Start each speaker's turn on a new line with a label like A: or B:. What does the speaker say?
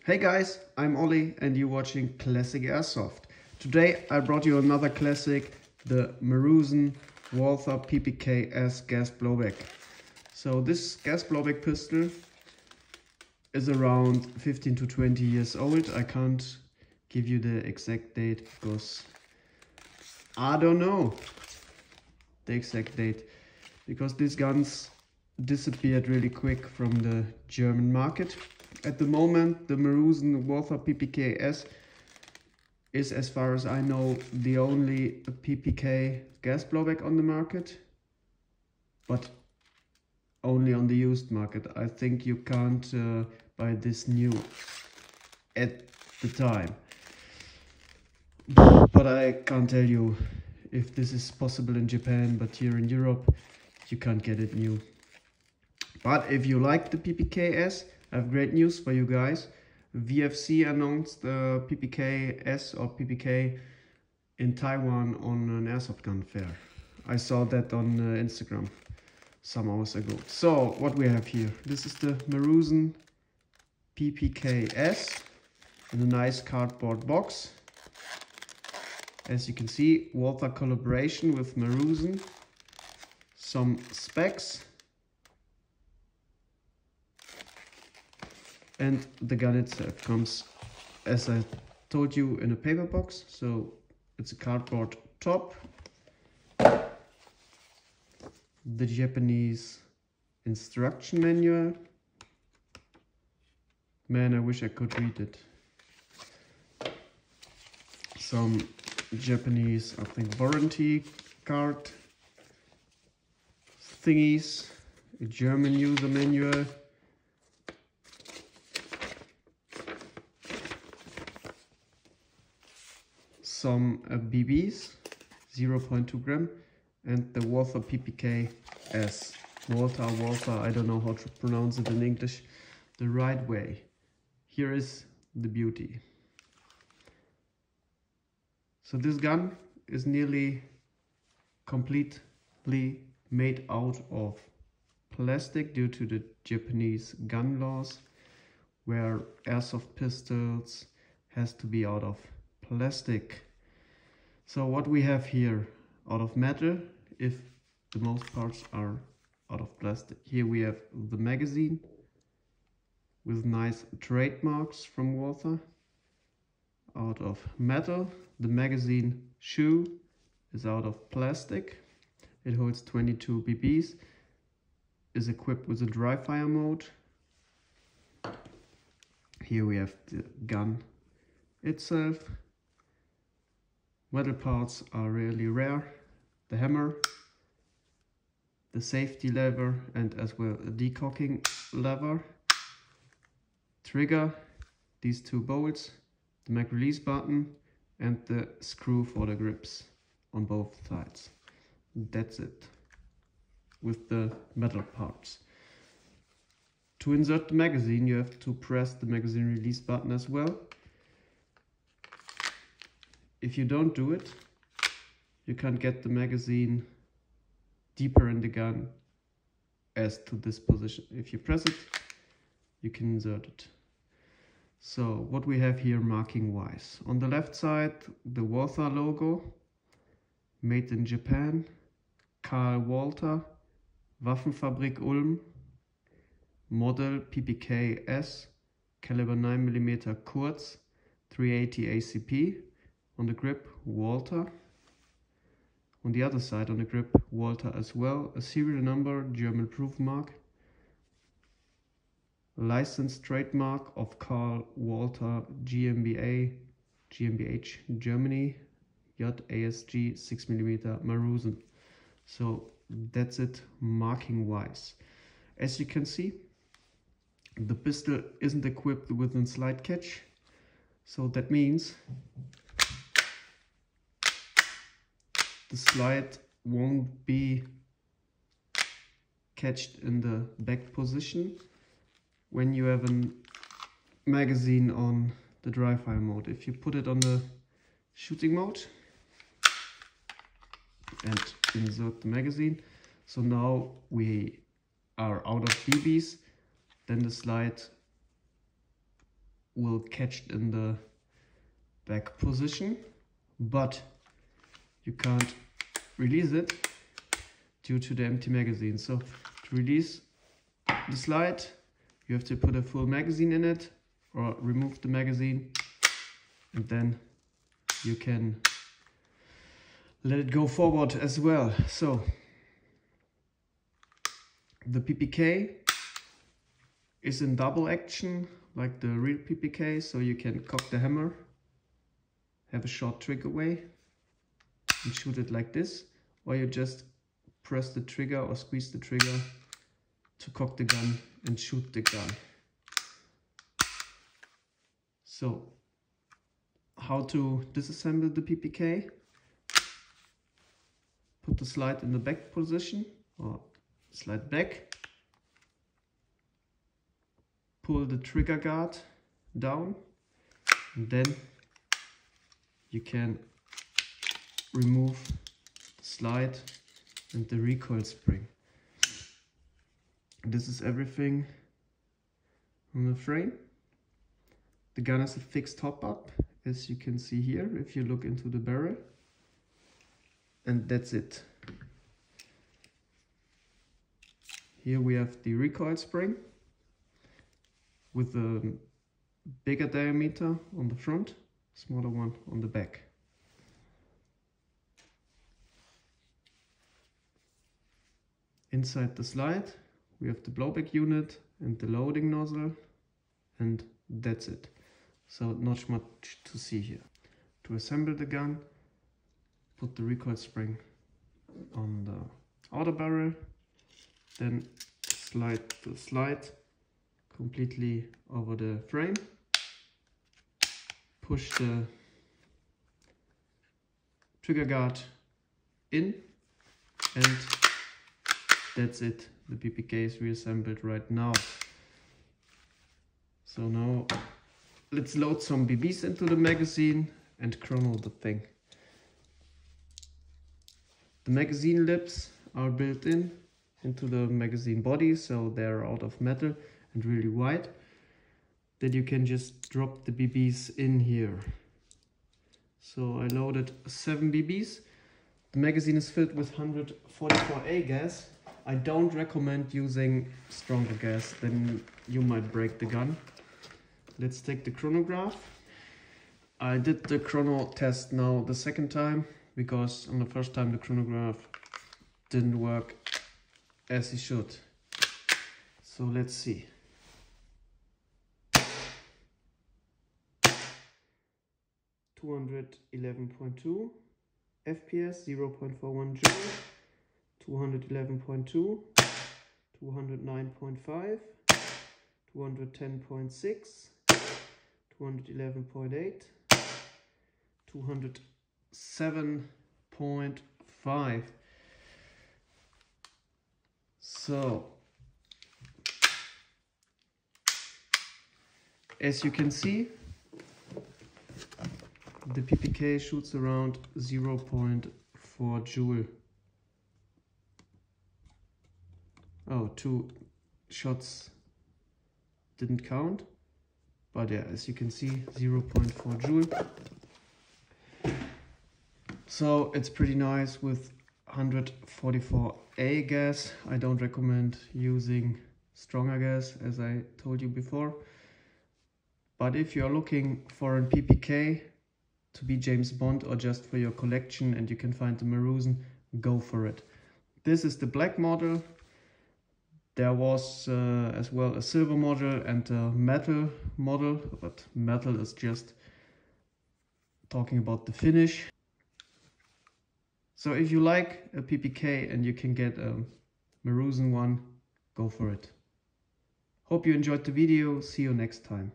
A: Hey guys, I'm Ollie and you're watching Classic Airsoft. Today I brought you another classic, the Maruzen Walther PPKS gas blowback. So this gas blowback pistol is around 15 to 20 years old. I can't give you the exact date because I don't know the exact date, because these guns disappeared really quick from the German market. At the moment, the Maruzen Walther PPKS is, as far as I know, the only PPK gas blowback on the market, but only on the used market. I think you can't buy this new at the time. But I can't tell you if this is possible in Japan, but here in Europe, you can't get it new. But if you like the PPKS, I have great news for you guys. VFC announced the PPKS or PPK in Taiwan on an airsoft gun fair. I saw that on Instagram some hours ago. So what we have here, this is the Maruzen PPKS in a nice cardboard box. As you can see, Walther collaboration with Maruzen. Some specs. And the gun itself comes, as I told you, in a paper box. So it's a cardboard top. The Japanese instruction manual. Man, I wish I could read it. Some Japanese, I think, warranty card thingies. A German user manual. Some BBs, 0.2 gram, and the Walther PPKS. Walther, I don't know how to pronounce it in English the right way. Here is the beauty. So this gun is nearly completely made out of plastic due to the Japanese gun laws, where airsoft pistols has to be out of plastic. So what we have here, out of metal, if the most parts are out of plastic. Here we have the magazine with nice trademarks from Walther, out of metal. The magazine shoe is out of plastic. It holds 22 BBs, is equipped with a dry fire mode. Here we have the gun itself. Metal parts are really rare. The hammer, the safety lever, and as well a decocking lever. Trigger, these two bolts, the mag release button, and the screw for the grips on both sides. That's it with the metal parts. To insert the magazine, you have to press the magazine release button as well. If you don't do it, you can't get the magazine deeper in the gun as to this position. If you press it, you can insert it. So what we have here marking wise. On the left side, the Walther logo, made in Japan, Karl Walther, Waffenfabrik Ulm, model PPKS, caliber 9mm Kurz, 380 ACP. On the grip, Walther. On the other side, on the grip, Walther as well. A serial number, German proof mark. Licensed trademark of Karl Walther GmbH, Germany, JASG 6mm Maruzen. So that's it marking wise. As you can see, the pistol isn't equipped with a slide catch. So that means the slide won't be catched in the back position when you have a magazine on the dry fire mode. If you put it on the shooting mode and insert the magazine, so now we are out of BBs, then the slide will catch in the back position, but you can't release it due to the empty magazine. So to release the slide, you have to put a full magazine in it or remove the magazine, and then you can let it go forward as well. So the PPK is in double action like the real PPK, so you can cock the hammer, have a short trigger way and shoot it like this, or you just press the trigger or squeeze the trigger to cock the gun and shoot the gun. So how to disassemble the PPK? Put the slide in the back position or slide back. Pull the trigger guard down, and then you can remove the slide and the recoil spring. This is everything on the frame. The gun has a fixed top up, as you can see here if you look into the barrel, and that's it. Here we have the recoil spring with a bigger diameter on the front, smaller one on the back. Inside the slide we have the blowback unit and the loading nozzle, and that's it. So not much to see here. To assemble the gun, put the recoil spring on the outer barrel, then slide the slide completely over the frame, push the trigger guard in, and that's it. The PPK is reassembled right now. So now let's load some BBs into the magazine and chrono the thing. The magazine lips are built into the magazine body, so they're out of metal and really wide. Then you can just drop the BBs in here. So I loaded 7 BBs. The magazine is filled with 144A gas. I don't recommend using stronger gas, then you might break the gun. Let's take the chronograph. I did the chrono test now the second time, because on the first time the chronograph didn't work as it should. So let's see. (211.2 FPS, 0.41 joule, 211.2, 209.5, 210.6, 211.8, 207.5. So as you can see, the PPK shoots around 0.4 joule. Oh, 2 shots didn't count, but yeah, as you can see, 0.4 joule. So it's pretty nice with 144A gas. I don't recommend using stronger gas, as I told you before. But if you're looking for a PPK to be James Bond or just for your collection and you can find the Maruzen, go for it. This is the black model. There was as well a silver model and a metal model, but metal is just talking about the finish. So if you like a PPK and you can get a Maruzen one, go for it. Hope you enjoyed the video. See you next time.